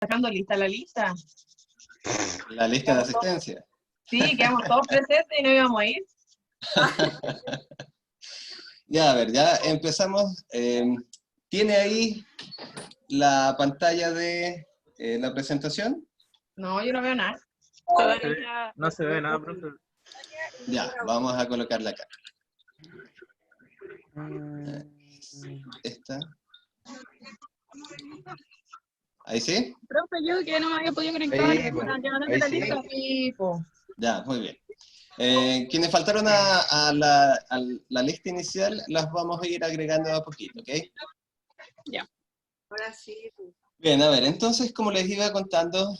Sacando lista la lista. La lista de asistencia. Sí, quedamos todos presentes y no íbamos a ir. Ya, a ver, ya empezamos. ¿Tiene ahí la pantalla de la presentación? No, yo no veo nada. Todavía no se ve nada, profe. Ya, vamos a colocarla acá. Esta. ¿Ahí sí? Profe, yo que no me había podido conectar. Ahí, Ya no tengo ahí la sí. lista. Sí, po. Ya, muy bien. Quienes faltaron a la lista inicial, las vamos a ir agregando a poquito, ¿ok? Ya. Ahora sí. Bien, a ver, entonces, como les iba contando,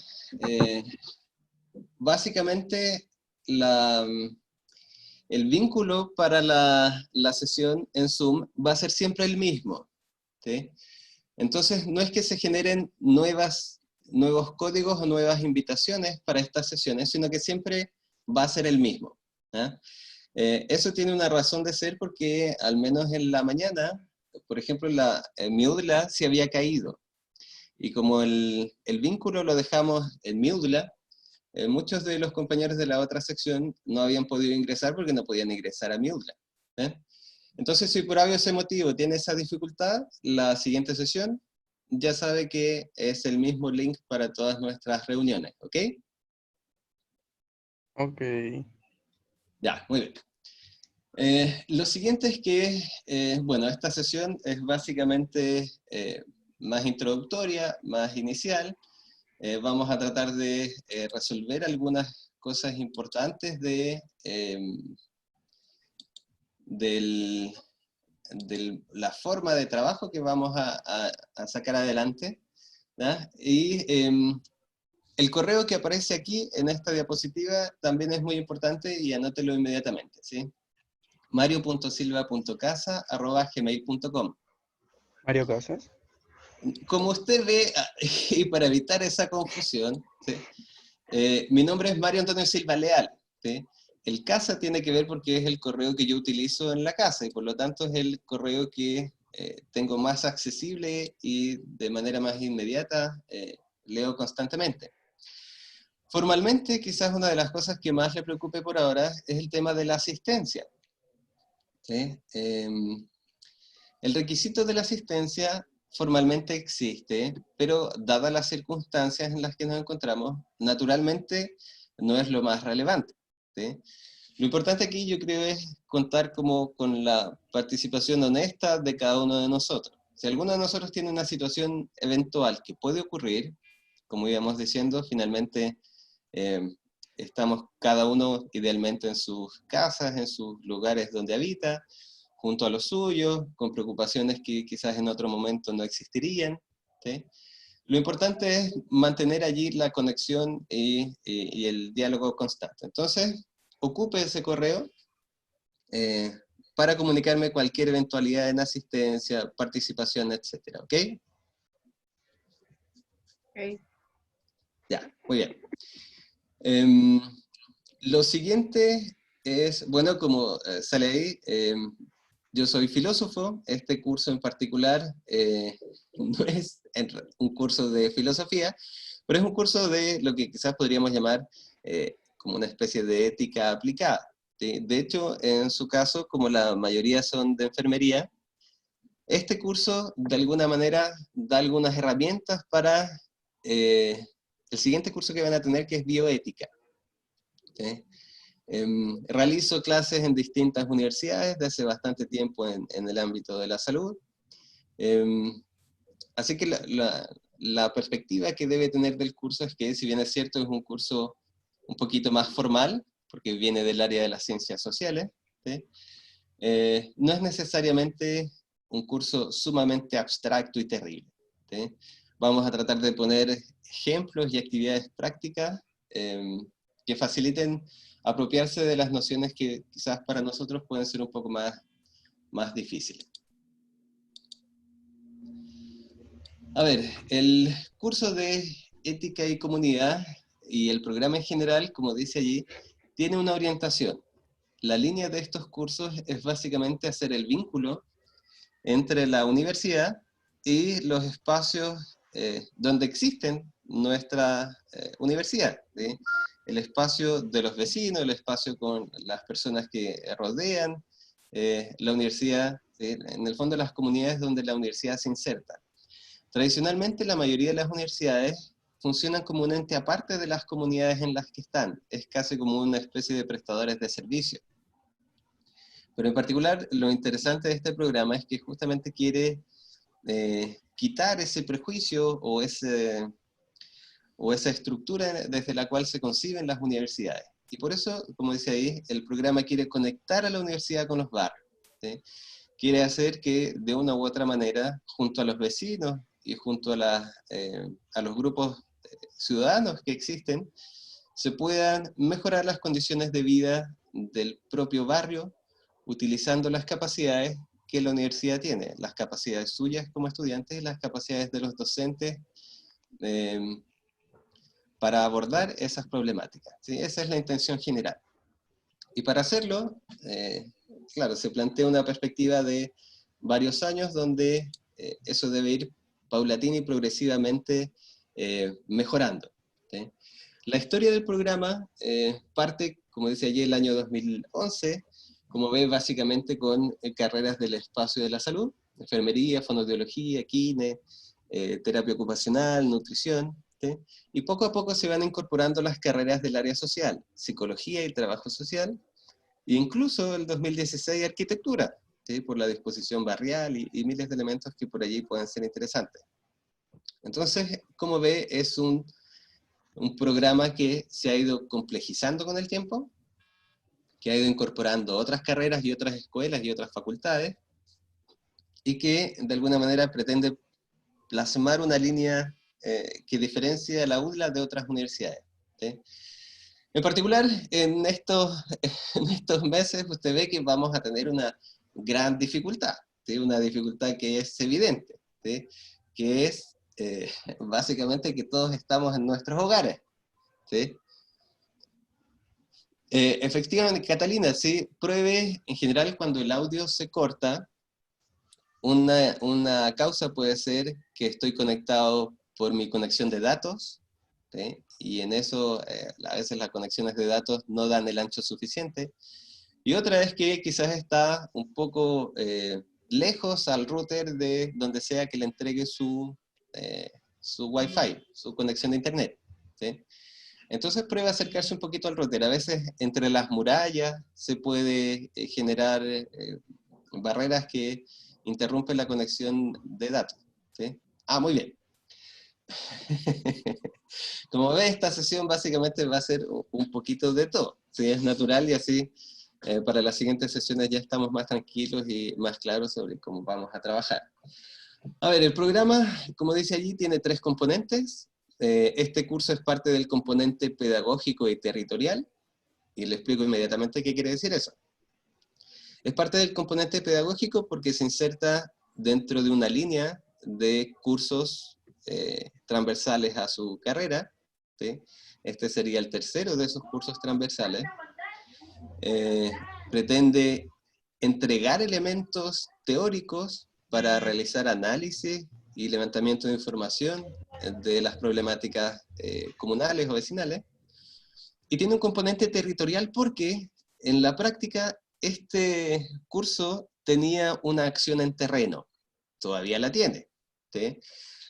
básicamente el vínculo para la sesión en Zoom va a ser siempre el mismo, ¿sí? Entonces, no es que se generen nuevos códigos o nuevas invitaciones para estas sesiones, sino que siempre va a ser el mismo. Eso tiene una razón de ser porque, al menos en la mañana, por ejemplo, mi UDLA se había caído. Y como el vínculo lo dejamos en mi UDLA, muchos de los compañeros de la otra sección no habían podido ingresar porque no podían ingresar a mi UDLA. Entonces, si por ese motivo tiene esa dificultad, la siguiente sesión ya sabe que es el mismo link para todas nuestras reuniones, ¿ok? Ok. Ya, muy bien. Lo siguiente es que, bueno, esta sesión es básicamente más introductoria, más inicial. Vamos a tratar de resolver algunas cosas importantes de la forma de trabajo que vamos a sacar adelante, ¿ya? Y el correo que aparece aquí en esta diapositiva también es muy importante y anótelo inmediatamente, ¿sí? mario.silva.casa@gmail.com. Mario Casas. Como usted ve, y para evitar esa confusión, ¿sí? Mi nombre es Mario Antonio Silva Leal, ¿sí? El casa tiene que ver porque es el correo que yo utilizo en la casa y por lo tanto es el correo que tengo más accesible y de manera más inmediata leo constantemente. Formalmente, quizás una de las cosas que más le preocupe por ahora es el tema de la asistencia, ¿sí? El requisito de la asistencia formalmente existe, pero dadas las circunstancias en las que nos encontramos, naturalmente no es lo más relevante, ¿sí? Lo importante aquí yo creo es contar con la participación honesta de cada uno de nosotros. Si alguno de nosotros tiene una situación eventual que puede ocurrir, como íbamos diciendo, finalmente estamos cada uno idealmente en sus casas, en sus lugares donde habita, junto a los suyos, con preocupaciones que quizás en otro momento no existirían, ¿sí? Lo importante es mantener allí la conexión y el diálogo constante. Entonces, ocupe ese correo para comunicarme cualquier eventualidad en asistencia, participación, etcétera, ¿ok? Okay. Ya, muy bien. Lo siguiente es, bueno, como sale ahí, yo soy filósofo. Este curso en particular no es un curso de filosofía, pero es un curso de lo que quizás podríamos llamar como una especie de ética aplicada, ¿sí? De hecho, en su caso, como la mayoría son de enfermería, este curso de alguna manera da algunas herramientas para el siguiente curso que van a tener, que es bioética, ¿sí? Realizo clases en distintas universidades de hace bastante tiempo en el ámbito de la salud. Así que la perspectiva que debe tener del curso es que, si bien es cierto, es un curso un poquito más formal, porque viene del área de las ciencias sociales, ¿sí? No es necesariamente un curso sumamente abstracto y terrible, ¿sí? Vamos a tratar de poner ejemplos y actividades prácticas que faciliten apropiarse de las nociones que quizás para nosotros pueden ser un poco más difíciles. A ver, el curso de Ética y Comunidad y el programa en general, como dice allí, tiene una orientación. La línea de estos cursos es básicamente hacer el vínculo entre la universidad y los espacios donde existen nuestra universidad, ¿sí? El espacio de los vecinos, el espacio con las personas que rodean la universidad, ¿sí? En el fondo las comunidades donde la universidad se inserta. Tradicionalmente la mayoría de las universidades funcionan como un ente aparte de las comunidades en las que están, es casi como una especie de prestadores de servicio. Pero en particular lo interesante de este programa es que justamente quiere quitar ese prejuicio o esa estructura desde la cual se conciben las universidades. Y por eso, como dice ahí, el programa quiere conectar a la universidad con los barrios, ¿sí? Quiere hacer que de una u otra manera, junto a los vecinos y junto a los grupos ciudadanos que existen, se puedan mejorar las condiciones de vida del propio barrio, utilizando las capacidades que la universidad tiene, las capacidades suyas como estudiantes y las capacidades de los docentes para abordar esas problemáticas, ¿sí? Esa es la intención general. Y para hacerlo, claro, se plantea una perspectiva de varios años donde eso debe ir paulatina y progresivamente mejorando, ¿sí? La historia del programa parte, como dice allí, el año 2011, como ve, básicamente con carreras del espacio de la salud, enfermería, fonoaudiología, kine, terapia ocupacional, nutrición, ¿sí? Y poco a poco se van incorporando las carreras del área social, psicología y trabajo social, e incluso el 2016 arquitectura, ¿sí? Por la disposición barrial y miles de elementos que por allí pueden ser interesantes. Entonces, como ve, es un programa que se ha ido complejizando con el tiempo, que ha ido incorporando otras carreras y otras escuelas y otras facultades, y que de alguna manera pretende plasmar una línea que diferencia a la UDLA de otras universidades, ¿sí? En particular, en estos meses usted ve que vamos a tener una gran dificultad, ¿sí? Una dificultad que es evidente, ¿sí? Que es básicamente que todos estamos en nuestros hogares, ¿sí? Efectivamente, Catalina, sí, pruebe en general cuando el audio se corta, una causa puede ser que estoy conectado por mi conexión de datos, ¿sí? Y en eso a veces las conexiones de datos no dan el ancho suficiente. Y otra es que quizás está un poco lejos al router de donde sea que le entregue su Wi-Fi, su conexión de internet, ¿sí? Entonces prueba a acercarse un poquito al router. A veces entre las murallas se puede generar barreras que interrumpen la conexión de datos, ¿sí? Ah, muy bien. Como ves, esta sesión básicamente va a ser un poquito de todo, ¿sí? Es natural y así para las siguientes sesiones ya estamos más tranquilos y más claros sobre cómo vamos a trabajar. A ver, el programa, como dice allí, tiene 3 componentes. Este curso es parte del componente pedagógico y territorial, y le explico inmediatamente qué quiere decir eso. Es parte del componente pedagógico porque se inserta dentro de una línea de cursos transversales a su carrera, ¿sí? Este sería el tercero de esos cursos transversales. Pretende entregar elementos teóricos para realizar análisis y levantamiento de información de las problemáticas comunales o vecinales. Y tiene un componente territorial porque en la práctica este curso tenía una acción en terreno, todavía la tiene, ¿sí?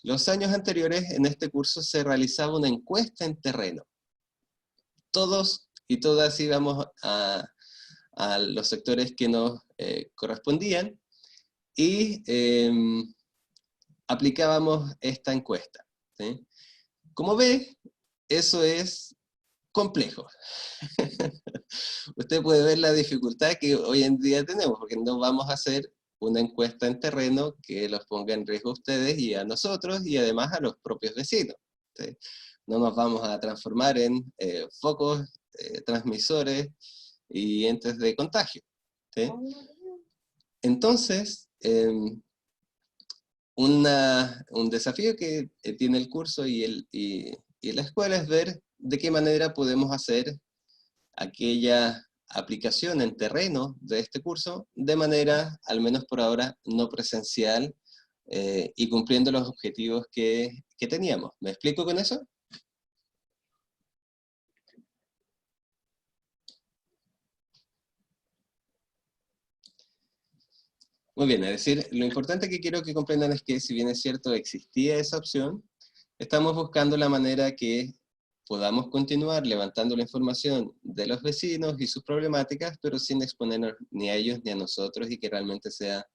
Los años anteriores en este curso se realizaba una encuesta en terreno. Todos y todas íbamos a los sectores que nos correspondían y aplicábamos esta encuesta, ¿sí? Como ve, eso es complejo. Usted puede ver la dificultad que hoy en día tenemos, porque no vamos a hacer una encuesta en terreno que los ponga en riesgo a ustedes y a nosotros, y además a los propios vecinos, ¿sí? No nos vamos a transformar en focos, transmisores y entes de contagio, ¿sí? Entonces, un desafío que tiene el curso y la escuela es ver de qué manera podemos hacer aquella aplicación en terreno de este curso de manera, al menos por ahora, no presencial y cumpliendo los objetivos que teníamos. ¿Me explico con eso? Muy bien, es decir, lo importante que quiero que comprendan es que si bien es cierto existía esa opción, estamos buscando la manera que podamos continuar levantando la información de los vecinos y sus problemáticas, pero sin exponernos ni a ellos ni a nosotros y que realmente sea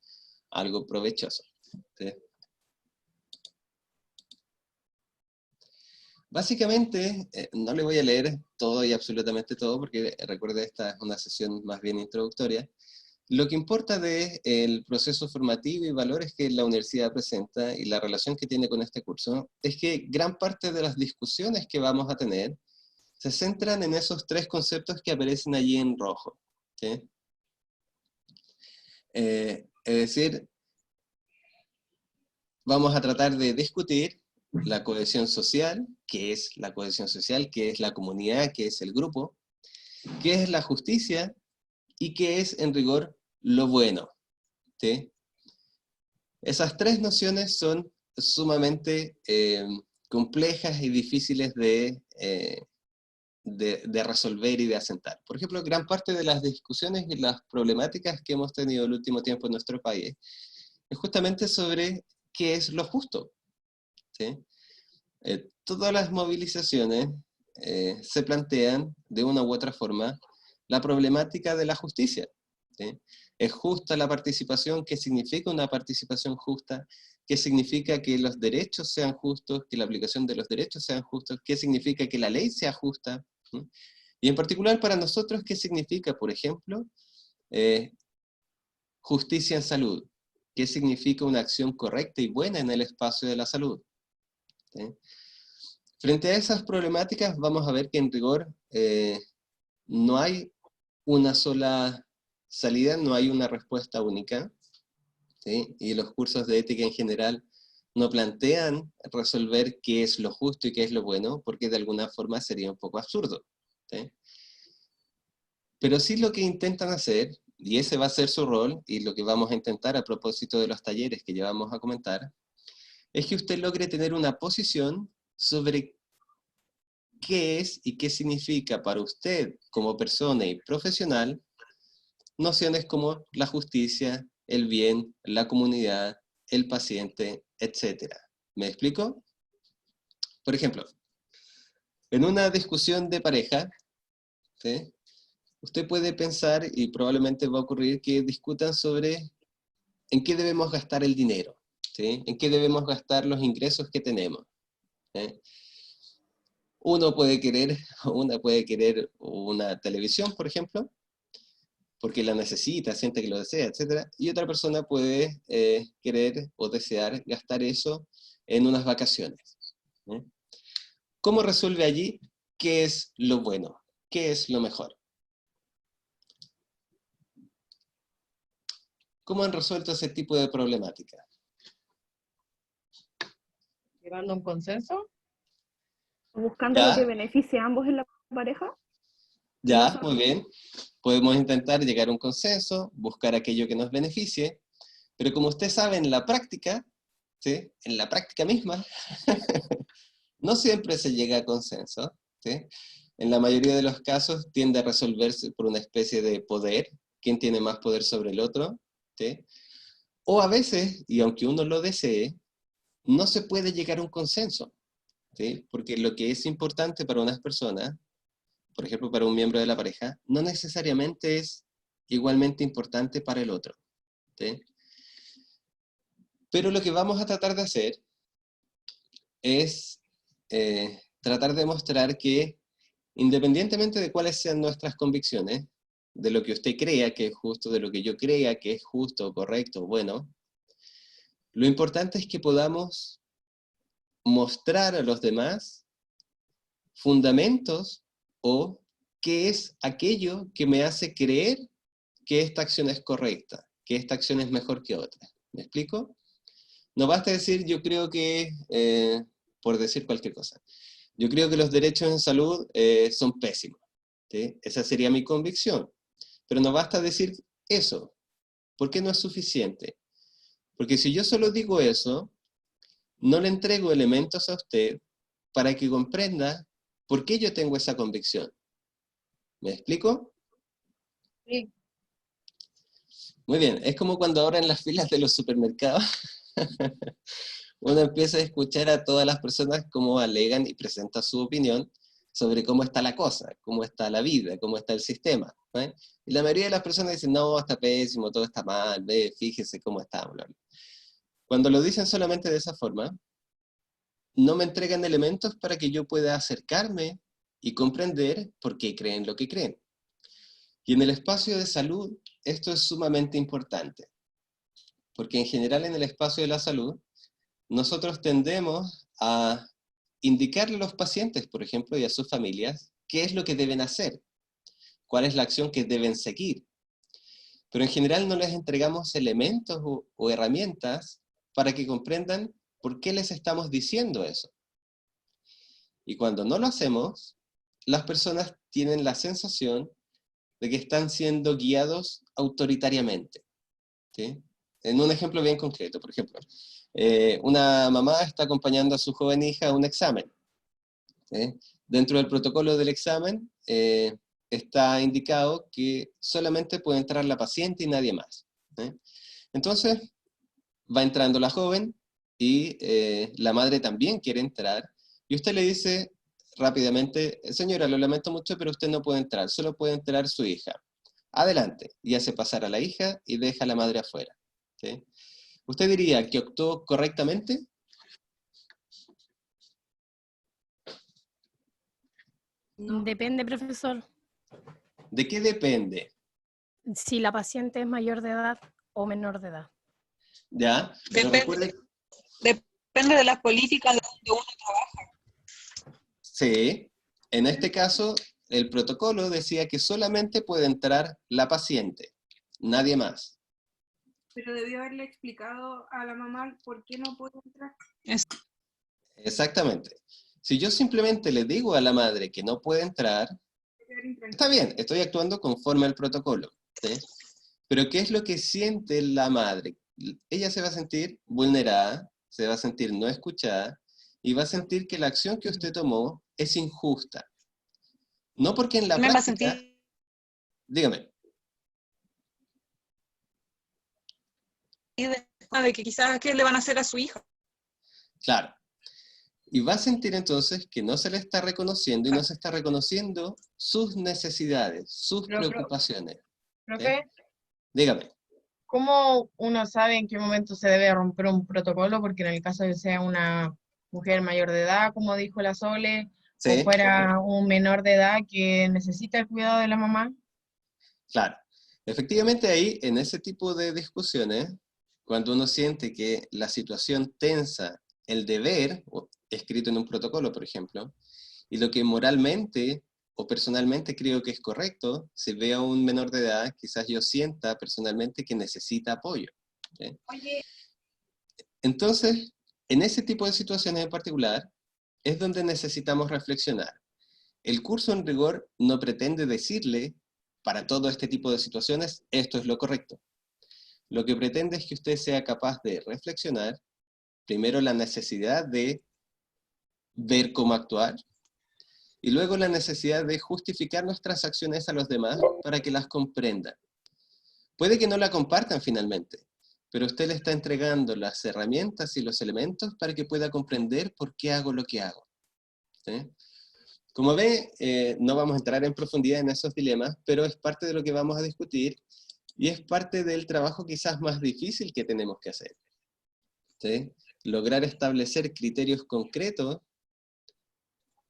algo provechoso. ¿Sí? Básicamente, no le voy a leer todo y absolutamente todo, porque recuerde, esta es una sesión más bien introductoria. Lo que importa del proceso formativo y valores que la universidad presenta y la relación que tiene con este curso, es que gran parte de las discusiones que vamos a tener se centran en esos tres conceptos que aparecen allí en rojo. ¿Sí? Es decir, vamos a tratar de discutir la cohesión social, qué es la cohesión social, qué es la comunidad, qué es el grupo, qué es la justicia y qué es, en rigor, lo bueno. ¿Sí? Esas tres nociones son sumamente complejas y difíciles de resolver y de asentar. Por ejemplo, gran parte de las discusiones y las problemáticas que hemos tenido el último tiempo en nuestro país es justamente sobre qué es lo justo. ¿Sí? Todas las movilizaciones se plantean de una u otra forma la problemática de la justicia. ¿Sí? ¿Es justa la participación? ¿Qué significa una participación justa? ¿Qué significa que los derechos sean justos? ¿Que la aplicación de los derechos sean justos? ¿Qué significa que la ley sea justa? ¿Sí? Y en particular para nosotros, ¿qué significa, por ejemplo, justicia en salud? ¿Qué significa una acción correcta y buena en el espacio de la salud? ¿Sí? Frente a esas problemáticas vamos a ver que en rigor no hay una sola salida, no hay una respuesta única, ¿sí? Y los cursos de ética en general no plantean resolver qué es lo justo y qué es lo bueno, porque de alguna forma sería un poco absurdo. ¿Sí? Pero sí lo que intentan hacer, y ese va a ser su rol, y lo que vamos a intentar a propósito de los talleres que ya vamos a comentar, es que usted logre tener una posición sobre qué es y qué significa para usted como persona y profesional nociones como la justicia, el bien, la comunidad, el paciente, etc. ¿Me explico? Por ejemplo, en una discusión de pareja, ¿sí? Usted puede pensar, y probablemente va a ocurrir, que discutan sobre en qué debemos gastar el dinero, ¿sí? En qué debemos gastar los ingresos que tenemos. ¿Sí? Una puede querer una televisión, por ejemplo, porque la necesita, siente que lo desea, etc. Y otra persona puede querer o desear gastar eso en unas vacaciones. ¿Sí? ¿Cómo resuelve allí qué es lo bueno? ¿Qué es lo mejor? ¿Cómo han resuelto ese tipo de problemática? Llegando a un consenso. Buscando lo que ¿Ya? beneficie a ambos en la pareja. Ya, muy bien. Podemos intentar llegar a un consenso, buscar aquello que nos beneficie, pero como usted sabe, en la práctica, ¿sí? En la práctica misma, no siempre se llega a consenso. ¿Sí? En la mayoría de los casos tiende a resolverse por una especie de poder, quién tiene más poder sobre el otro. ¿Sí? O a veces, y aunque uno lo desee, no se puede llegar a un consenso. ¿Sí? Porque lo que es importante para unas personas, por ejemplo para un miembro de la pareja, no necesariamente es igualmente importante para el otro. ¿Sí? Pero lo que vamos a tratar de hacer es tratar de mostrar que, independientemente de cuáles sean nuestras convicciones, de lo que usted crea que es justo, de lo que yo crea que es justo, correcto, bueno, lo importante es que podamos mostrar a los demás fundamentos o qué es aquello que me hace creer que esta acción es correcta, que esta acción es mejor que otra. ¿Me explico? No basta decir, yo creo que, por decir cualquier cosa, yo creo que los derechos en salud son pésimos. ¿Sí? Esa sería mi convicción. Pero no basta decir eso. ¿Por qué no es suficiente? Porque si yo solo digo eso, no le entrego elementos a usted para que comprenda por qué yo tengo esa convicción. ¿Me explico? Sí. Muy bien, es como cuando ahora en las filas de los supermercados uno empieza a escuchar a todas las personas cómo alegan y presentan su opinión sobre cómo está la cosa, cómo está la vida, cómo está el sistema. ¿Eh? Y la mayoría de las personas dicen, no, está pésimo, todo está mal, ve, fíjese cómo está. Bla, bla. Cuando lo dicen solamente de esa forma, no me entregan elementos para que yo pueda acercarme y comprender por qué creen lo que creen. Y en el espacio de salud, esto es sumamente importante. Porque en general en el espacio de la salud, nosotros tendemos a indicarle a los pacientes, por ejemplo, y a sus familias, qué es lo que deben hacer, cuál es la acción que deben seguir. Pero en general no les entregamos elementos o herramientas para que comprendan por qué les estamos diciendo eso. Y cuando no lo hacemos, las personas tienen la sensación de que están siendo guiados autoritariamente. ¿Sí? En un ejemplo bien concreto, por ejemplo, una mamá está acompañando a su joven hija a un examen. ¿Sí? Dentro del protocolo del examen está indicado que solamente puede entrar la paciente y nadie más. ¿Sí? Entonces, va entrando la joven y la madre también quiere entrar, y usted le dice rápidamente, señora, lo lamento mucho, pero usted no puede entrar, solo puede entrar su hija. Adelante, y hace pasar a la hija y deja a la madre afuera. ¿Sí? ¿Usted diría que actuó correctamente? Depende, profesor, ¿De qué depende? si la paciente es mayor de edad o menor de edad. ¿Ya? Pero recuerde... Depende de las políticas de donde uno trabaja. Sí, en este caso, el protocolo decía que solamente puede entrar la paciente, nadie más. Pero debió haberle explicado a la mamá por qué no puede entrar. Exactamente. Si yo simplemente le digo a la madre que no puede entrar, está bien, estoy actuando conforme al protocolo. ¿Sí? Pero ¿qué es lo que siente la madre? Ella se va a sentir vulnerada, se va a sentir no escuchada, y va a sentir que la acción que usted tomó es injusta. No porque en la Me va a práctica... sentir Dígame. de que quizás qué le van a hacer a su hija. Claro. Y va a sentir entonces que no se le está reconociendo y no se está reconociendo sus necesidades, sus preocupaciones. Profe, Dígame. ¿cómo uno sabe en qué momento se debe romper un protocolo? Porque en el caso de que sea una mujer mayor de edad, como dijo la Sole, o Sí, fuera un menor de edad que necesita el cuidado de la mamá. claro. Efectivamente ahí, en ese tipo de discusiones, cuando uno siente que la situación tensa el deber, escrito en un protocolo, por ejemplo, y lo que moralmente o personalmente creo que es correcto, si veo a un menor de edad, quizás yo sienta personalmente que necesita apoyo. ¿Sí? Oye, Entonces, en ese tipo de situaciones en particular, es donde necesitamos reflexionar. El curso en rigor no pretende decirle, para todo este tipo de situaciones, esto es lo correcto. Lo que pretende es que usted sea capaz de reflexionar, primero la necesidad de ver cómo actuar, y luego la necesidad de justificar nuestras acciones a los demás para que las comprendan. Puede que no la compartan finalmente, pero usted le está entregando las herramientas y los elementos para que pueda comprender por qué hago lo que hago. ¿Sí? Como ve, no vamos a entrar en profundidad en esos dilemas, pero es parte de lo que vamos a discutir y es parte del trabajo quizás más difícil que tenemos que hacer. ¿Sí? Lograr establecer criterios concretos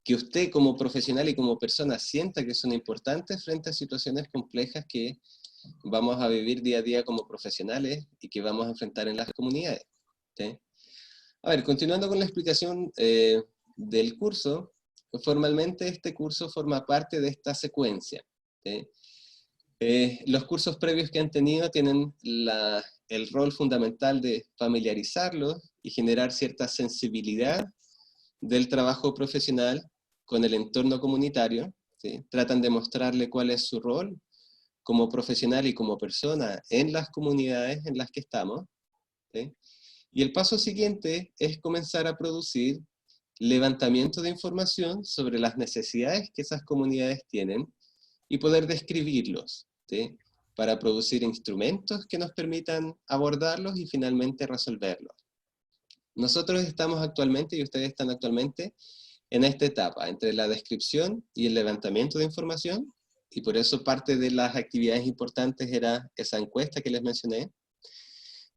que usted como profesional y como persona sienta que son importantes frente a situaciones complejas que vamos a vivir día a día como profesionales y que vamos a enfrentar en las comunidades. ¿Sí? A ver, continuando con la explicación del curso, formalmente este curso forma parte de esta secuencia. ¿Sí? Los cursos previos que han tenido tienen el rol fundamental de familiarizarlos y generar cierta sensibilidad del trabajo profesional con el entorno comunitario. ¿Sí? Tratan de mostrarle cuál es su rol como profesional y como persona en las comunidades en las que estamos. ¿sí? Y el paso siguiente es comenzar a producir levantamiento de información sobre las necesidades que esas comunidades tienen y poder describirlos, ¿sí? Para producir instrumentos que nos permitan abordarlos y finalmente resolverlos. Nosotros estamos actualmente, y ustedes están actualmente, en esta etapa, entre la descripción y el levantamiento de información, y por eso parte de las actividades importantes era esa encuesta que les mencioné,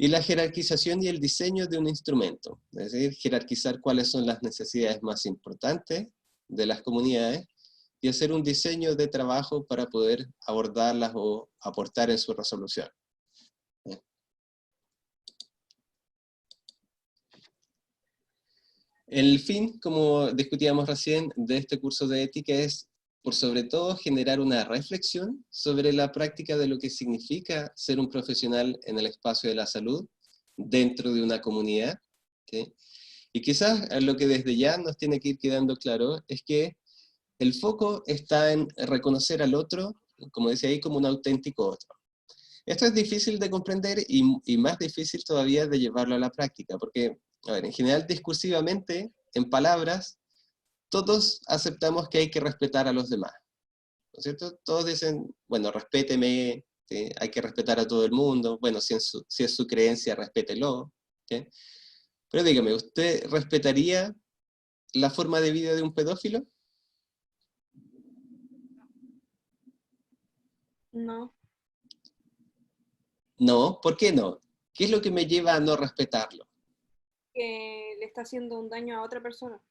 y la jerarquización y el diseño de un instrumento, es decir, jerarquizar cuáles son las necesidades más importantes de las comunidades, y hacer un diseño de trabajo para poder abordarlas o aportar en su resolución. El fin, como discutíamos recién, de este curso de ética es, por sobre todo, generar una reflexión sobre la práctica de lo que significa ser un profesional en el espacio de la salud dentro de una comunidad, ¿sí? Y quizás lo que desde ya nos tiene que ir quedando claro es que el foco está en reconocer al otro, como decía ahí, como un auténtico otro. Esto es difícil de comprender y más difícil todavía de llevarlo a la práctica, porque, a ver, en general, discursivamente, en palabras, todos aceptamos que hay que respetar a los demás, ¿no es cierto? Todos dicen, bueno, respéteme, ¿sí? Hay que respetar a todo el mundo, bueno, si es su creencia, respételo, ¿sí? Pero dígame, ¿usted respetaría la forma de vida de un pedófilo? No. No, ¿por qué no? ¿Qué es lo que me lleva a no respetarlo? Que le está haciendo un daño a otra persona.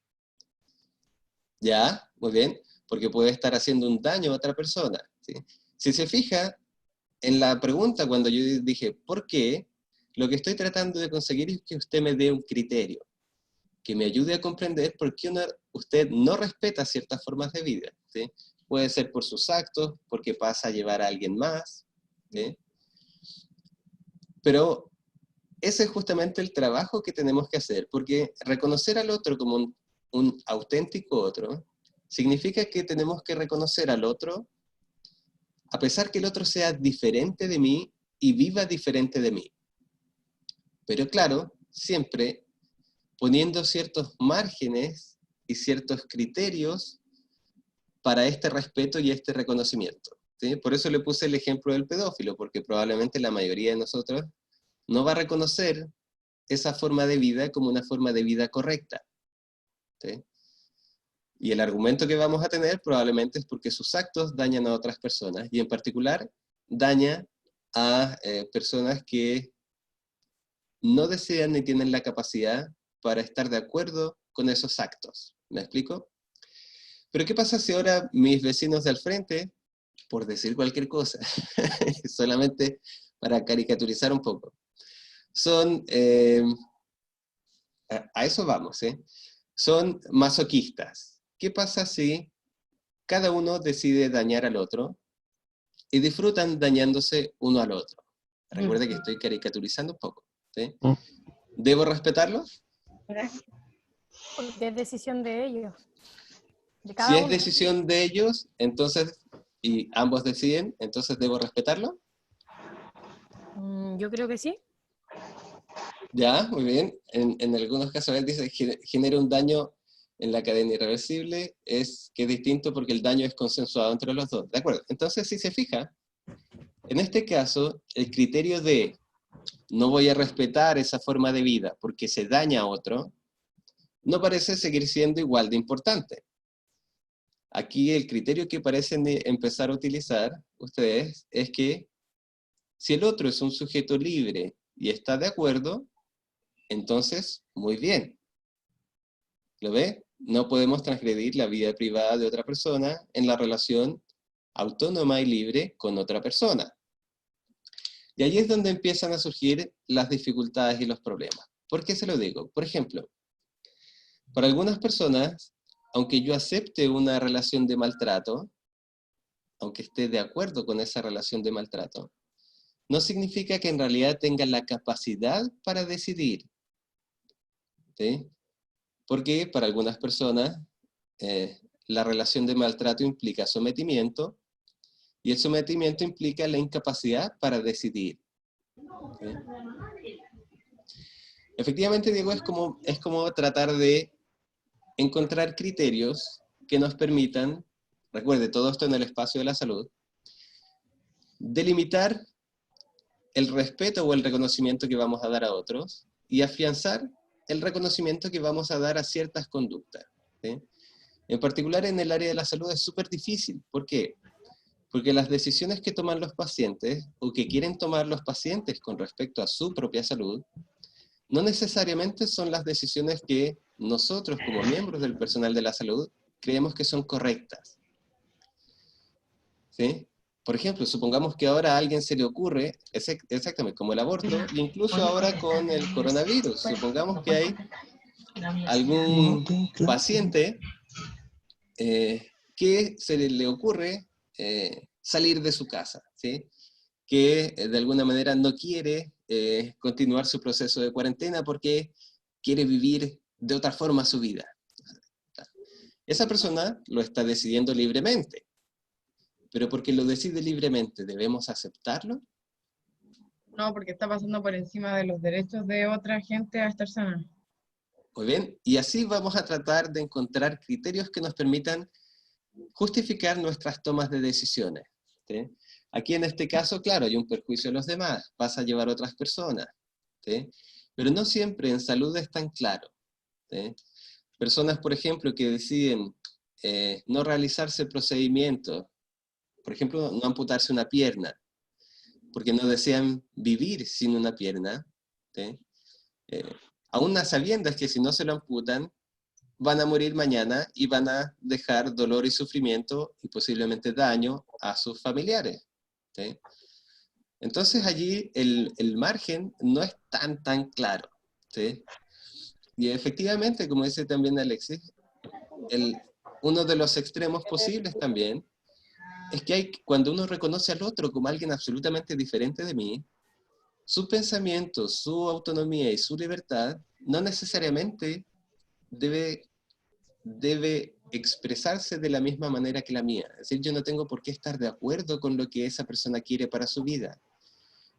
Ya, muy bien, porque puede estar haciendo un daño a otra persona, ¿sí? Si se fija en la pregunta cuando yo dije, ¿por qué? Lo que estoy tratando de conseguir es que usted me dé un criterio, que me ayude a comprender por qué usted no respeta ciertas formas de vida, ¿sí? Puede ser por sus actos, porque pasa a llevar a alguien más, ¿sí? Pero ese es justamente el trabajo que tenemos que hacer, porque reconocer al otro como un auténtico otro, significa que tenemos que reconocer al otro, a pesar que el otro sea diferente de mí y viva diferente de mí. Pero claro, siempre poniendo ciertos márgenes y ciertos criterios para este respeto y este reconocimiento, ¿sí? Por eso le puse el ejemplo del pedófilo, porque probablemente la mayoría de nosotros no va a reconocer esa forma de vida como una forma de vida correcta, ¿sí? Y el argumento que vamos a tener probablemente es porque sus actos dañan a otras personas, y en particular daña a personas que no desean ni tienen la capacidad para estar de acuerdo con esos actos. ¿Me explico? Pero ¿qué pasa si ahora mis vecinos de al frente, por decir cualquier cosa, solamente para caricaturizar un poco, son, a eso vamos, son masoquistas? ¿Qué pasa si cada uno decide dañar al otro y disfrutan dañándose uno al otro? Recuerda que estoy caricaturizando un poco, ¿sí? ¿Debo respetarlo? Porque es decisión de ellos. De Si cada es uno. decisión de ellos, entonces, y ambos deciden, entonces ¿debo respetarlo? Yo creo que sí. Ya, muy bien. En algunos casos él dice que genera un daño en la cadena irreversible, es que es distinto porque el daño es consensuado entre los dos. ¿De acuerdo? Entonces, si se fija, en este caso, el criterio de no voy a respetar esa forma de vida porque se daña a otro, no parece seguir siendo igual de importante. Aquí el criterio que parecen empezar a utilizar ustedes es que si el otro es un sujeto libre y está de acuerdo, entonces, muy bien. ¿Lo ve? No podemos transgredir la vida privada de otra persona en la relación autónoma y libre con otra persona. Y ahí es donde empiezan a surgir las dificultades y los problemas. ¿Por qué se lo digo? Por ejemplo, para algunas personas, aunque yo acepte una relación de maltrato, aunque esté de acuerdo con esa relación de maltrato, no significa que en realidad tenga la capacidad para decidir, ¿sí? Porque para algunas personas la relación de maltrato implica sometimiento, y el sometimiento implica la incapacidad para decidir, ¿sí? Efectivamente, Diego, es como tratar de encontrar criterios que nos permitan, recuerde, todo esto en el espacio de la salud, delimitar el respeto o el reconocimiento que vamos a dar a otros y afianzar el reconocimiento que vamos a dar a ciertas conductas, ¿sí? En particular en el área de la salud es súper difícil. ¿Por qué? Porque las decisiones que toman los pacientes o que quieren tomar los pacientes con respecto a su propia salud no necesariamente son las decisiones que nosotros como miembros del personal de la salud creemos que son correctas, ¿sí? Por ejemplo, supongamos que ahora a alguien se le ocurre, exactamente como el aborto, e incluso ahora con el coronavirus, supongamos que hay algún paciente que se le ocurre salir de su casa, ¿sí? Que de alguna manera no quiere continuar su proceso de cuarentena porque quiere vivir de otra forma su vida. Esa persona lo está decidiendo libremente, pero porque lo decide libremente, ¿debemos aceptarlo? No, porque está pasando por encima de los derechos de otra gente a estar sana. Muy bien, y así vamos a tratar de encontrar criterios que nos permitan justificar nuestras tomas de decisiones, ¿sí? Aquí en este caso, claro, hay un perjuicio a los demás, vas a llevar a otras personas, ¿sí? Pero no siempre en salud es tan claro, ¿sí? Personas, por ejemplo, que deciden no realizarse procedimientos, por ejemplo, no amputarse una pierna, porque no desean vivir sin una pierna, ¿sí? Aún a sabiendas que si no se lo amputan, van a morir mañana y van a dejar dolor y sufrimiento y posiblemente daño a sus familiares, ¿sí? Entonces allí el margen no es tan claro, ¿sí? Y efectivamente, como dice también Alexis, uno de los extremos posibles también es que cuando uno reconoce al otro como alguien absolutamente diferente de mí, su pensamiento, su autonomía y su libertad no necesariamente debe expresarse de la misma manera que la mía. Es decir, yo no tengo por qué estar de acuerdo con lo que esa persona quiere para su vida,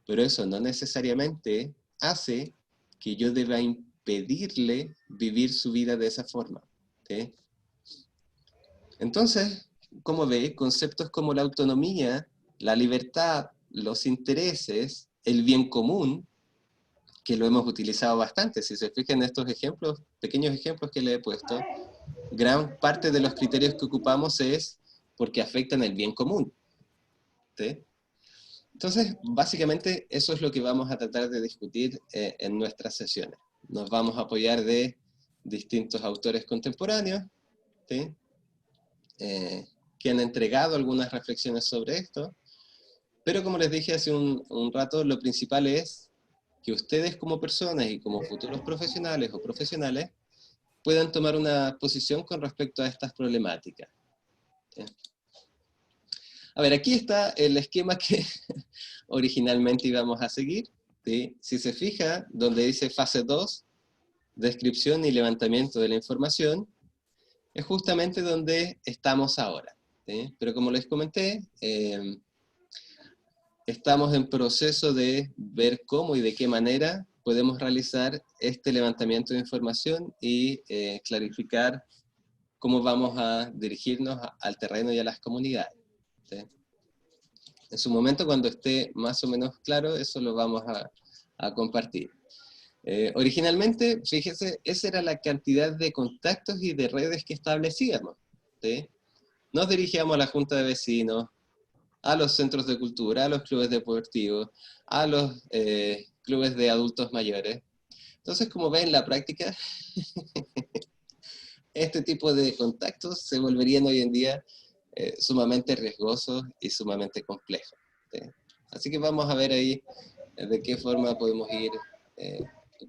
pero eso no necesariamente hace que yo deba impedirle vivir su vida de esa forma, ¿sí? Entonces, como ve, conceptos como la autonomía, la libertad, los intereses, el bien común, que lo hemos utilizado bastante, si se fijan en estos ejemplos, pequeños ejemplos que le he puesto, gran parte de los criterios que ocupamos es porque afectan el bien común, ¿sí? Entonces, básicamente, eso es lo que vamos a tratar de discutir en nuestras sesiones. Nos vamos a apoyar de distintos autores contemporáneos, ¿sí? Que han entregado algunas reflexiones sobre esto, pero como les dije hace un rato, lo principal es que ustedes como personas y como futuros profesionales o profesionales puedan tomar una posición con respecto a estas problemáticas, ¿sí? A ver, aquí está el esquema que originalmente íbamos a seguir, ¿sí? Si se fija, donde dice fase 2, descripción y levantamiento de la información, es justamente donde estamos ahora, ¿sí? Pero como les comenté, estamos en proceso de ver cómo y de qué manera podemos realizar este levantamiento de información y clarificar cómo vamos a dirigirnos al terreno y a las comunidades, ¿sí? En su momento, cuando esté más o menos claro, eso lo vamos a compartir. Originalmente, fíjese, esa era la cantidad de contactos y de redes que establecíamos, ¿sí? Nos dirigíamos a la junta de vecinos, a los centros de cultura, a los clubes deportivos, a los clubes de adultos mayores. Entonces, como ven en la práctica, este tipo de contactos se volverían hoy en día sumamente riesgosos y sumamente complejos, ¿sí? Así que vamos a ver ahí de qué forma podemos ir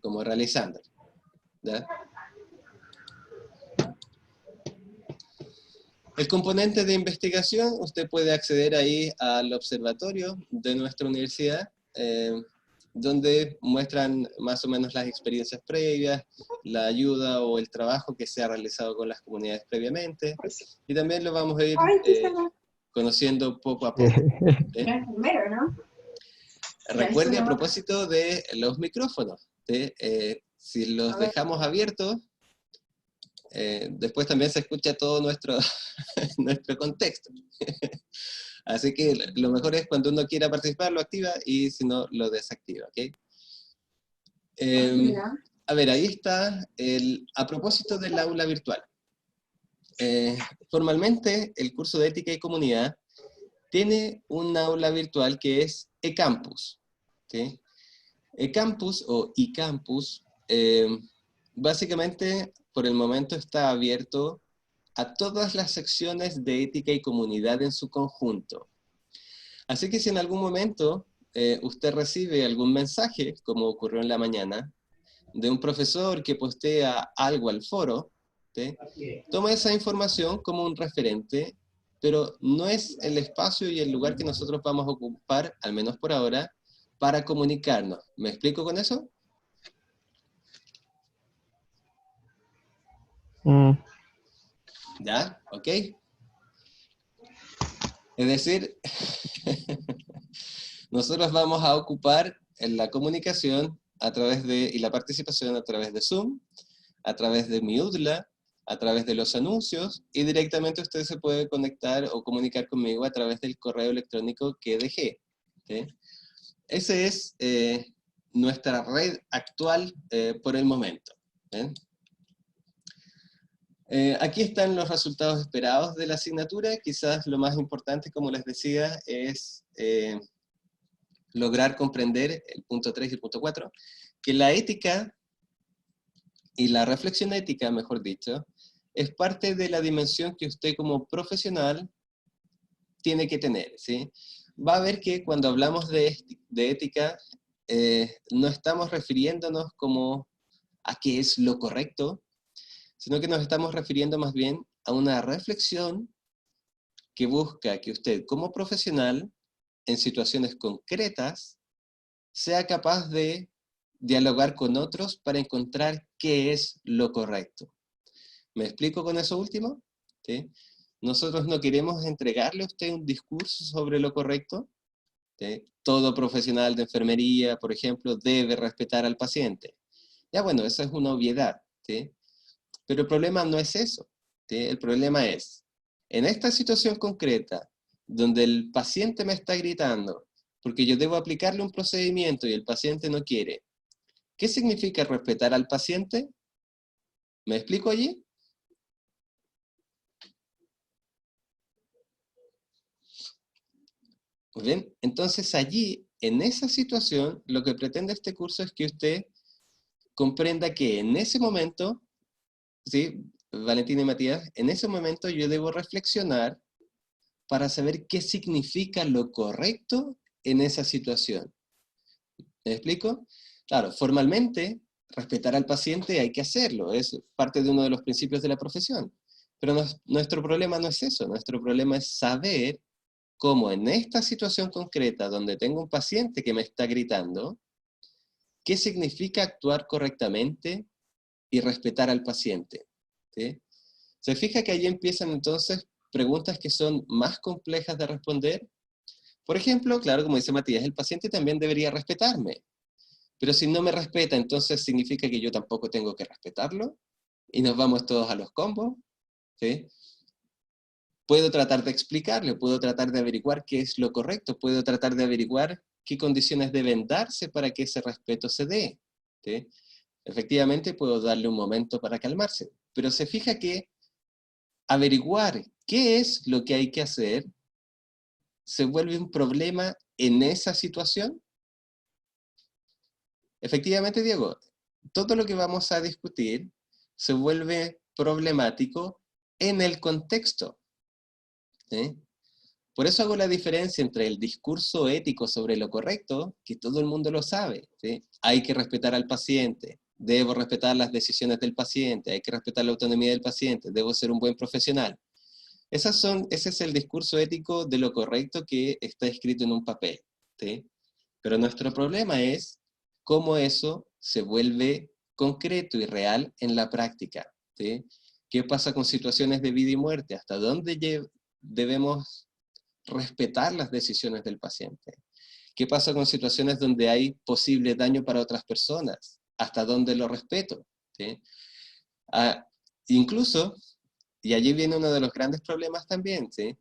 como realizando, ¿ya? El componente de investigación, usted puede acceder ahí al observatorio de nuestra universidad, donde muestran más o menos las experiencias previas, la ayuda o el trabajo que se ha realizado con las comunidades previamente, y también lo vamos a ir conociendo poco a poco, ¿sí? Recuerde a propósito de los micrófonos, ¿sí? si los dejamos abiertos, después también se escucha todo nuestro, nuestro contexto. Así que lo mejor es cuando uno quiera participar, lo activa, y si no, lo desactiva, ¿ok? A ver, ahí está, a propósito del aula virtual. Formalmente, el curso de Ética y Comunidad tiene un aula virtual que es eCampus, ¿sí? eCampus o eCampus, básicamente, por el momento está abierto a todas las secciones de Ética y Comunidad en su conjunto. Así que si en algún momento usted recibe algún mensaje, como ocurrió en la mañana, de un profesor que postea algo al foro, ¿sí? Toma esa información como un referente, pero no es el espacio y el lugar que nosotros vamos a ocupar, al menos por ahora, para comunicarnos. ¿Me explico con eso? ¿Ya? ¿Ok? Es decir, nosotros vamos a ocupar en la comunicación a través de, y la participación a través de Zoom, a través de mi UDLA, a través de los anuncios, y directamente usted se puede conectar o comunicar conmigo a través del correo electrónico que dejé. ¿Sí? Esa es nuestra red actual por el momento. ¿Ven? Aquí están los resultados esperados de la asignatura. Quizás lo más importante, como les decía, es lograr comprender el punto 3 y el punto 4, que la ética y la reflexión ética, mejor dicho, es parte de la dimensión que usted como profesional tiene que tener, ¿sí? Va a ver que cuando hablamos de ética, no estamos refiriéndonos como a qué es lo correcto, sino que nos estamos refiriendo más bien a una reflexión que busca que usted como profesional, en situaciones concretas, sea capaz de dialogar con otros para encontrar qué es lo correcto. ¿Me explico con eso último? ¿Sí? Nosotros no queremos entregarle a usted un discurso sobre lo correcto. ¿Sí? Todo profesional de enfermería, por ejemplo, debe respetar al paciente. Ya bueno, esa es una obviedad. ¿Sí? Pero el problema no es eso. ¿Sí? El problema es, en esta situación concreta, donde el paciente me está gritando, porque yo debo aplicarle un procedimiento y el paciente no quiere, ¿qué significa respetar al paciente? ¿Me explico allí? Muy bien, entonces allí, en esa situación, lo que pretende este curso es que usted comprenda que en ese momento, ¿sí? Valentina y Matías, en ese momento yo debo reflexionar para saber qué significa lo correcto en esa situación. ¿Me explico? Claro, formalmente, respetar al paciente hay que hacerlo, es parte de uno de los principios de la profesión. Pero nuestro problema no es eso, nuestro problema es saber cómo en esta situación concreta, donde tengo un paciente que me está gritando, qué significa actuar correctamente y respetar al paciente. ¿Sí? ¿Se fija que allí empiezan entonces preguntas que son más complejas de responder? Por ejemplo, claro, como dice Matías, el paciente también debería respetarme. Pero si no me respeta, entonces significa que yo tampoco tengo que respetarlo, y nos vamos todos a los combos. ¿Sí? Puedo tratar de explicarle, puedo tratar de averiguar qué es lo correcto, puedo tratar de averiguar qué condiciones deben darse para que ese respeto se dé. ¿Sí? Efectivamente, puedo darle un momento para calmarse, pero se fija que averiguar qué es lo que hay que hacer se vuelve un problema en esa situación. Efectivamente, Diego, todo lo que vamos a discutir se vuelve problemático en el contexto. ¿Sí? Por eso hago la diferencia entre el discurso ético sobre lo correcto, que todo el mundo lo sabe. ¿Sí? Hay que respetar al paciente, debo respetar las decisiones del paciente, hay que respetar la autonomía del paciente, debo ser un buen profesional. Ese es el discurso ético de lo correcto que está escrito en un papel. ¿Sí? Pero nuestro problema es cómo eso se vuelve concreto y real en la práctica. ¿Sí? ¿Qué pasa con situaciones de vida y muerte? ¿Hasta dónde debemos respetar las decisiones del paciente? ¿Qué pasa con situaciones donde hay posible daño para otras personas? hasta dónde lo respeto, ¿sí? Incluso, y allí viene uno de los grandes problemas también, ¿sí?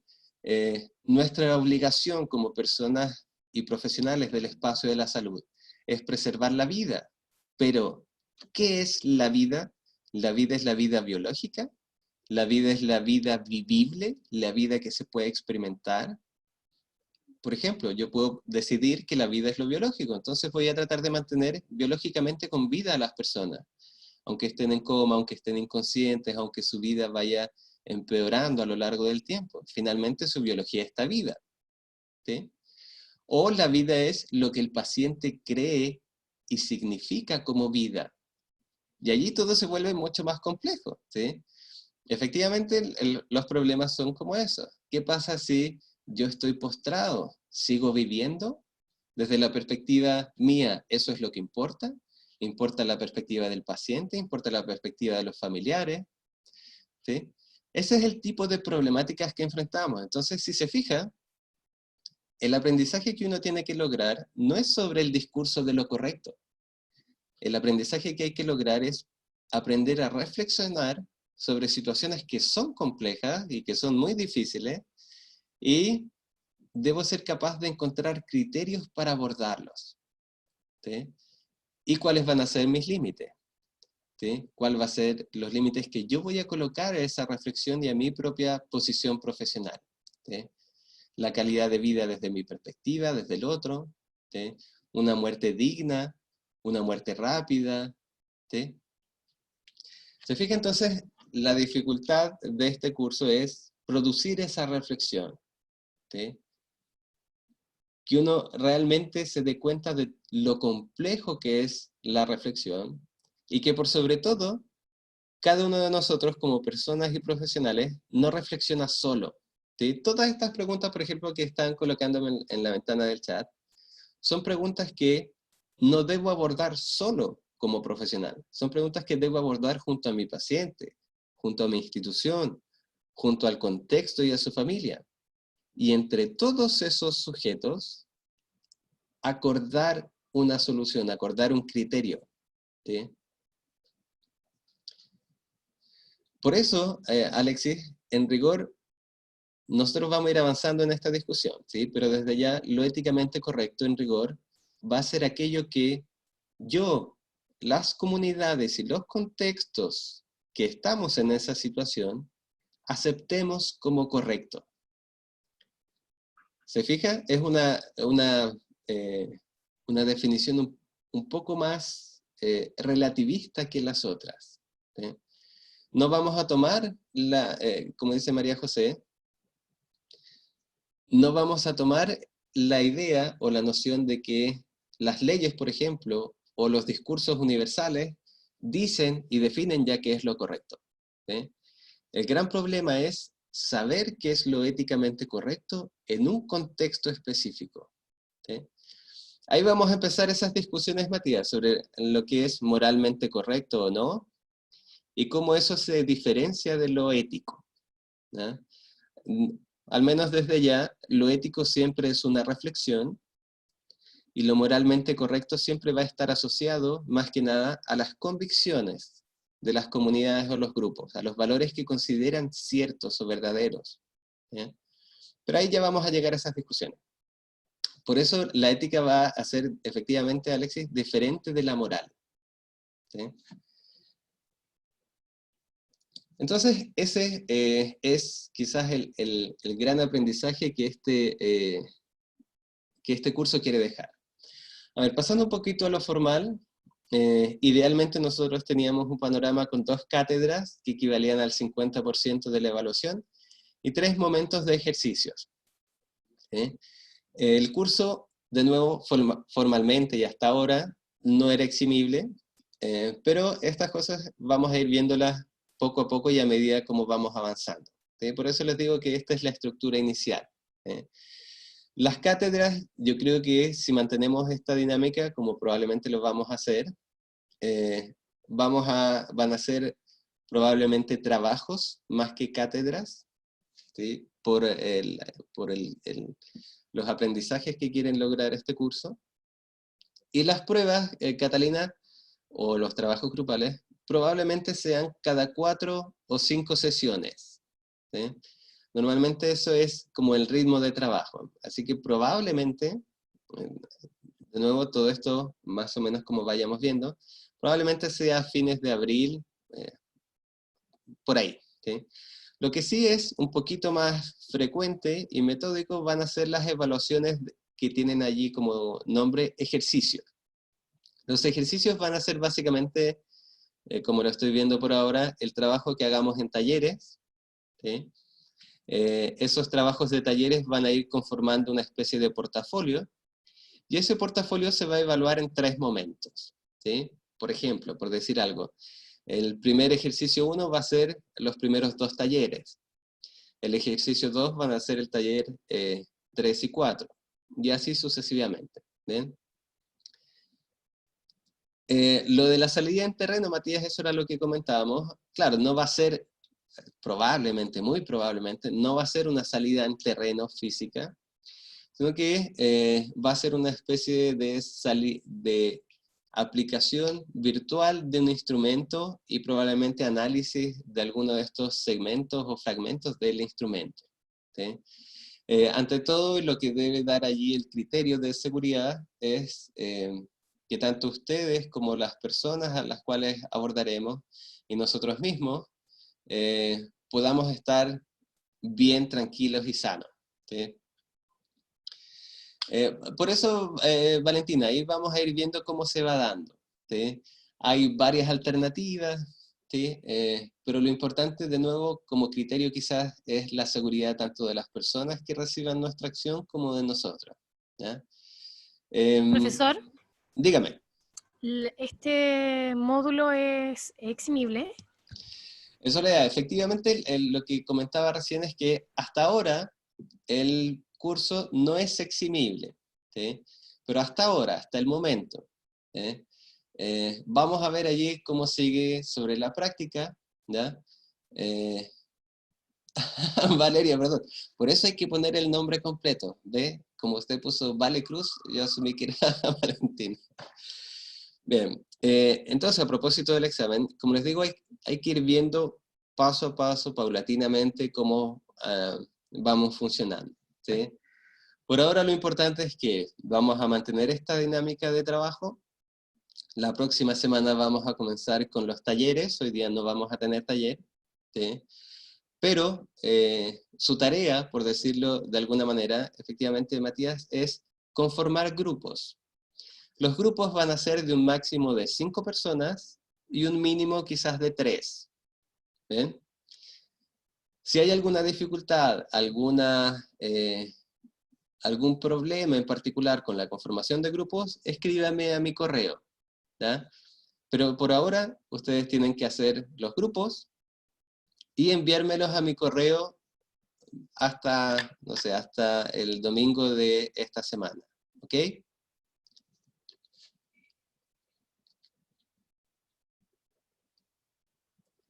Nuestra obligación como personas y profesionales del espacio de la salud es preservar la vida. Pero, ¿qué es la vida? La vida es la vida biológica, la vida es la vida vivible, la vida que se puede experimentar. Por ejemplo, yo puedo decidir que la vida es lo biológico, entonces voy a tratar de mantener biológicamente con vida a las personas, aunque estén en coma, aunque estén inconscientes, aunque su vida vaya empeorando a lo largo del tiempo. Finalmente su biología está viva, ¿sí? O la vida es lo que el paciente cree y significa como vida. Y allí todo se vuelve mucho más complejo, ¿sí? Efectivamente, los problemas son como esos. ¿Qué pasa si yo estoy postrado? ¿Sigo viviendo? Desde la perspectiva mía, ¿eso es lo que importa? ¿Importa la perspectiva del paciente? ¿Importa la perspectiva de los familiares? ¿Sí? Ese es el tipo de problemáticas que enfrentamos. Entonces, si se fija, el aprendizaje que uno tiene que lograr no es sobre el discurso de lo correcto. El aprendizaje que hay que lograr es aprender a reflexionar sobre situaciones que son complejas y que son muy difíciles, y debo ser capaz de encontrar criterios para abordarlos, ¿sí? ¿Y cuáles van a ser mis límites? ¿Sí? ¿Cuál va a ser los límites que yo voy a colocar a esa reflexión y a mi propia posición profesional? ¿Sí? La calidad de vida desde mi perspectiva, desde el otro, ¿sí? Una muerte digna, una muerte rápida, ¿sí? Se fija entonces, la dificultad de este curso es producir esa reflexión, ¿sí? Que uno realmente se dé cuenta de lo complejo que es la reflexión, y que por sobre todo, cada uno de nosotros como personas y profesionales no reflexiona solo, ¿sí? Todas estas preguntas, por ejemplo, que están colocándome en la ventana del chat, son preguntas que no debo abordar solo como profesional. Son preguntas que debo abordar junto a mi paciente, junto a mi institución, junto al contexto y a su familia. Y entre todos esos sujetos, acordar una solución, acordar un criterio, ¿sí? Por eso, Alexis, en rigor, nosotros vamos a ir avanzando en esta discusión, ¿sí? Pero desde ya, lo éticamente correcto en rigor va a ser aquello que yo, las comunidades y los contextos que estamos en esa situación, aceptemos como correcto. ¿Se fija? Es una definición un poco más relativista que las otras, ¿sí? No vamos a tomar, como dice María José, no vamos a tomar la idea o la noción de que las leyes, por ejemplo, o los discursos universales, dicen y definen ya qué es lo correcto, ¿sí? El gran problema es saber qué es lo éticamente correcto en un contexto específico, ¿sí? Ahí vamos a empezar esas discusiones, Matías, sobre lo que es moralmente correcto o no, y cómo eso se diferencia de lo ético, ¿no? Al menos desde ya, lo ético siempre es una reflexión, y lo moralmente correcto siempre va a estar asociado, más que nada, a las convicciones de las comunidades o los grupos, a los valores que consideran ciertos o verdaderos, ¿sí? Pero ahí ya vamos a llegar a esas discusiones. Por eso la ética va a ser, efectivamente, Alexis, diferente de la moral, ¿sí? Entonces, ese es quizás el gran aprendizaje que este curso quiere dejar. A ver, pasando un poquito a lo formal, idealmente nosotros teníamos un panorama con 2 cátedras que equivalían al 50% de la evaluación y 3 momentos de ejercicios, ¿sí? El curso, de nuevo, formalmente y hasta ahora, no era eximible, pero estas cosas vamos a ir viéndolas poco a poco y a medida como vamos avanzando, ¿sí? Por eso les digo que esta es la estructura inicial, ¿sí? Las cátedras, yo creo que si mantenemos esta dinámica, como probablemente lo vamos a hacer, van a ser probablemente trabajos más que cátedras, ¿sí? Por los aprendizajes que quieren lograr este curso. Y las pruebas, Catalina, o los trabajos grupales, probablemente sean cada 4 o 5 sesiones. ¿Sí? Normalmente eso es como el ritmo de trabajo. Así que probablemente, de nuevo todo esto más o menos como vayamos viendo, probablemente sea a fines de abril, por ahí. ¿Sí? Lo que sí es un poquito más frecuente y metódico van a ser las evaluaciones que tienen allí como nombre ejercicios. Los ejercicios van a ser básicamente, como lo estoy viendo por ahora, el trabajo que hagamos en talleres. ¿Sí? Esos trabajos de talleres van a ir conformando una especie de portafolio, y ese portafolio se va a evaluar en 3 momentos. ¿Sí? Por ejemplo, por decir algo, el primer ejercicio 1 va a ser los primeros 2 talleres. El ejercicio 2 van a ser el taller 3 y 4, y así sucesivamente. ¿Bien? Lo de la salida en terreno, Matías, eso era lo que comentábamos. Claro, no va a ser, probablemente, muy probablemente, no va a ser una salida en terreno física, sino que va a ser una especie de aplicación virtual de un instrumento y probablemente análisis de alguno de estos segmentos o fragmentos del instrumento. ¿Sí? Ante todo, lo que debe dar allí el criterio de seguridad es que tanto ustedes como las personas a las cuales abordaremos y nosotros mismos podamos estar bien tranquilos y sanos. ¿Sí? Por eso, Valentina, ahí vamos a ir viendo cómo se va dando. ¿Sí? Hay varias alternativas, ¿sí? Pero lo importante, de nuevo, como criterio quizás, es la seguridad tanto de las personas que reciban nuestra acción como de nosotros. ¿Ya? Profesor, Dígame. ¿este módulo es eximible? Eso le da, efectivamente, lo que comentaba recién es que hasta ahora el curso no es eximible, ¿sí? Pero hasta ahora, hasta el momento, ¿sí? Vamos a ver allí cómo sigue sobre la práctica, ¿ya? Valeria, perdón, por eso hay que poner el nombre completo, ¿ve? Como usted puso Vale Cruz, yo asumí que era Valentina. Bien, entonces a propósito del examen, como les digo, hay que ir viendo paso a paso, paulatinamente, cómo vamos funcionando, ¿sí? Por ahora lo importante es que vamos a mantener esta dinámica de trabajo. La próxima semana vamos a comenzar con los talleres, hoy día no vamos a tener taller, ¿sí? Pero su tarea, por decirlo de alguna manera, efectivamente, Matías, es conformar grupos. Los grupos van a ser de un máximo de 5 personas y un mínimo quizás de 3. ¿Bien? Si hay alguna dificultad, algún problema en particular con la conformación de grupos, escríbame a mi correo. ¿Ya? Pero por ahora, ustedes tienen que hacer los grupos y enviármelos a mi correo hasta, no sé, hasta el domingo de esta semana. ¿Ok?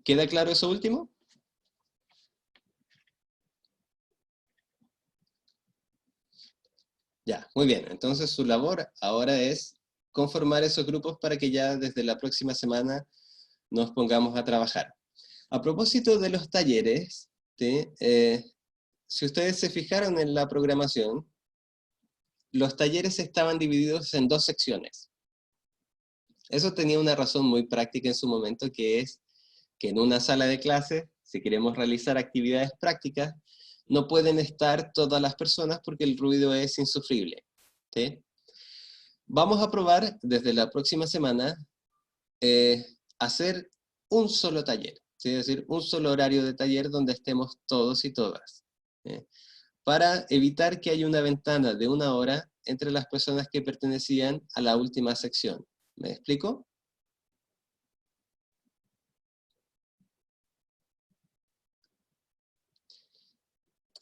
¿Queda claro eso último? Ya, muy bien. Entonces su labor ahora es conformar esos grupos para que ya desde la próxima semana nos pongamos a trabajar. A propósito de los talleres, ¿sí? Si ustedes se fijaron en la programación, los talleres estaban divididos en 2 secciones. Eso tenía una razón muy práctica en su momento, que es que en una sala de clase, si queremos realizar actividades prácticas, no pueden estar todas las personas porque el ruido es insufrible. ¿Sí? Vamos a probar desde la próxima semana hacer un solo taller, ¿sí? Es decir, un solo horario de taller donde estemos todos y todas. ¿Sí? Para evitar que haya una ventana de 1 hora entre las personas que pertenecían a la última sección. ¿Me explico?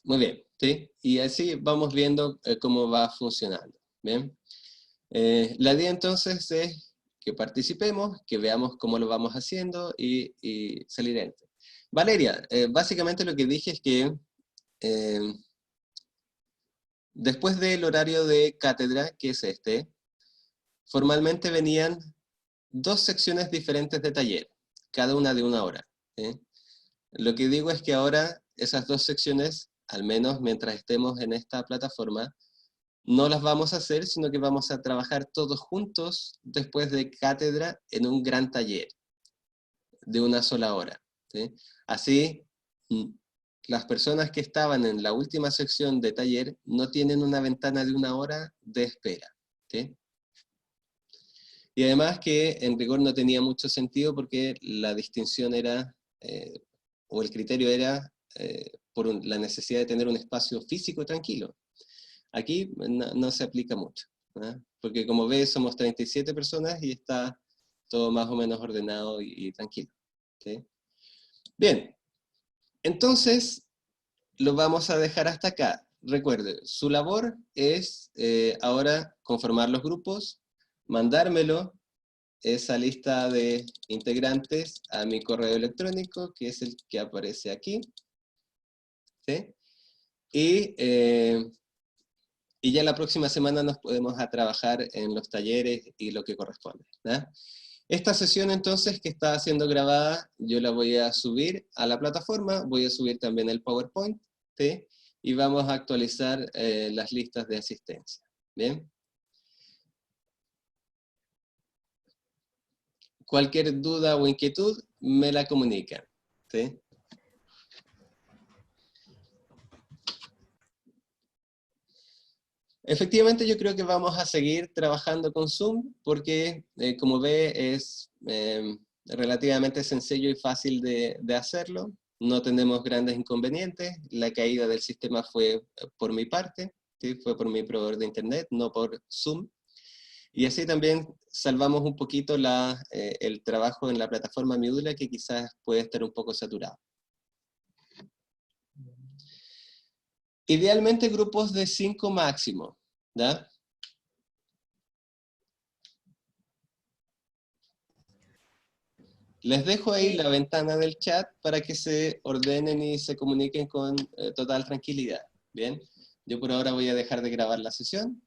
Muy bien, ¿sí? Y así vamos viendo cómo va funcionando. ¿Bien? La idea entonces es que participemos, que veamos cómo lo vamos haciendo y salir adelante. Valeria, básicamente lo que dije es que después del horario de cátedra, que es este, formalmente venían 2 secciones diferentes de taller, cada una de 1 hora. ¿Sí? Lo que digo es que ahora esas 2 secciones, al menos mientras estemos en esta plataforma, no las vamos a hacer, sino que vamos a trabajar todos juntos después de cátedra en un gran taller de 1 sola hora. ¿Sí? Así, las personas que estaban en la última sección de taller no tienen una ventana de 1 hora de espera. ¿Sí? Y además que en rigor no tenía mucho sentido porque la distinción era, o el criterio era por la necesidad de tener un espacio físico tranquilo. Aquí no se aplica mucho, ¿no? Porque como ves somos 37 personas y está todo más o menos ordenado y tranquilo. ¿Sí? Bien, entonces lo vamos a dejar hasta acá. Recuerde, su labor es ahora conformar los grupos, mandármelo, esa lista de integrantes a mi correo electrónico, que es el que aparece aquí. ¿Sí? Y ya la próxima semana nos podemos a trabajar en los talleres y lo que corresponde, ¿no? Esta sesión entonces que está siendo grabada, yo la voy a subir a la plataforma, voy a subir también el PowerPoint, ¿sí? Y vamos a actualizar las listas de asistencia. ¿Bien? Cualquier duda o inquietud, me la comunican. ¿Sí? Efectivamente yo creo que vamos a seguir trabajando con Zoom, porque como ve es relativamente sencillo y fácil de hacerlo. No tenemos grandes inconvenientes. La caída del sistema fue por mi parte, ¿sí? Fue por mi proveedor de internet, no por Zoom. Y así también salvamos un poquito el trabajo en la plataforma Moodle, que quizás puede estar un poco saturado. Idealmente grupos de 5 máximo, ¿ya? Les dejo ahí la ventana del chat para que se ordenen y se comuniquen con total tranquilidad. Bien, yo por ahora voy a dejar de grabar la sesión.